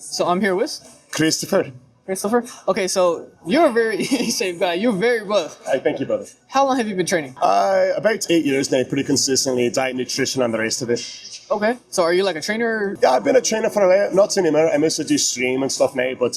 So I'm here with Christopher. Christopher. Okay, so you're very same guy. You're very buff. I thank you, brother. How long have you been training? About 8 years now, pretty consistently, diet, nutrition, and the rest of it. Okay, so are you like a trainer? Yeah, I've been a trainer for a while, not anymore. I mostly do stream and stuff now, but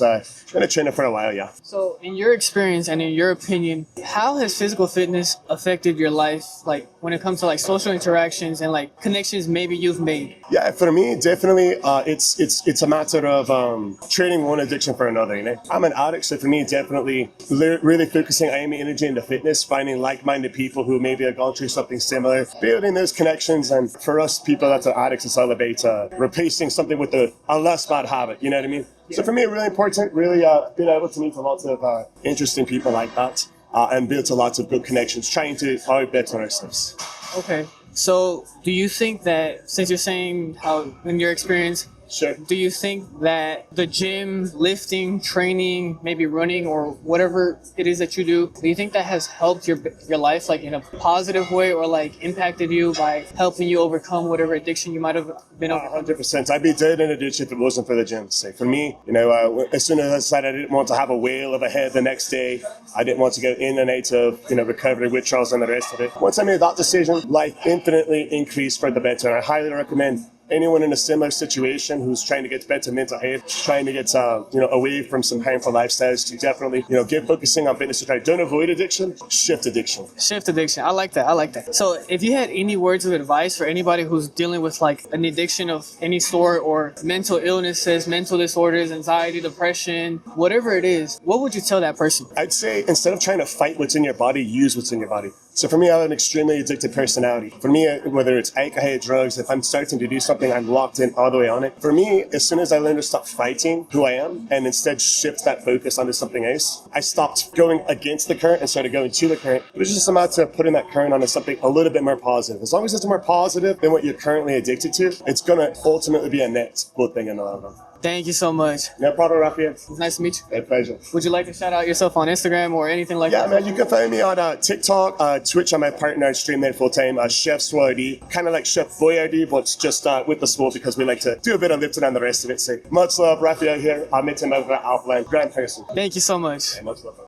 been a trainer for a while, yeah. So in your experience and in your opinion, how has physical fitness affected your life? Like when it comes to like social interactions and like connections maybe you've made? Yeah, for me, definitely, it's a matter of trading one addiction for another. You know, I'm an addict, so for me, definitely, really focusing my energy into fitness, finding like-minded people who maybe have gone through something similar, building those connections, and for us people that are addicts, it's all about replacing something with a less bad habit. You know what I mean? Yeah. So for me, really important, really being able to meet a lot of interesting people like that, and build a lot of good connections, trying to better ourselves. Okay. So do you think that, since you're saying how in your experience, sure, do you think that the gym, lifting, training, maybe running or whatever it is that you do you think that has helped your life like in a positive way or like impacted you by helping you overcome whatever addiction you might have been over? 100%. I'd be dead in a ditch if it wasn't for the gym. So for me, you know, as soon as I decided I didn't want to have a whale of a head the next day, I didn't want to go in and out of, recovery, withdrawals and the rest of it. Once I made that decision, life infinitely increased for the better. I highly recommend anyone in a similar situation who's trying to get better mental health, trying to get away from some harmful lifestyles, to definitely get focusing on fitness. Don't avoid addiction, shift addiction. Shift addiction. I like that. So if you had any words of advice for anybody who's dealing with like an addiction of any sort or mental illnesses, mental disorders, anxiety, depression, whatever it is, what would you tell that person? I'd say instead of trying to fight what's in your body, use what's in your body. So for me, I have an extremely addicted personality. For me, whether it's alcohol, drugs, if I'm starting to do something, I'm locked in all the way on it. For me, as soon as I learned to stop fighting who I am and instead shift that focus onto something else, I stopped going against the current and started going to the current. It was just a matter of putting that current onto something a little bit more positive. As long as it's more positive than what you're currently addicted to, it's going to ultimately be a net good thing in the long run. Thank you so much. No problem, Rafael. It's nice to meet you. My pleasure. Would you like to shout out yourself on Instagram or anything like that? Yeah, man, you can find me on TikTok, Twitch. I'm my partner. I stream there full time. Chef Swardy, kind of like Chef Boyardee, but just with the swole because we like to do a bit of lifting and the rest of it. So much love, Rafael here. I met him over at Alphaland. Grand person. Thank you so much. Yeah, much love.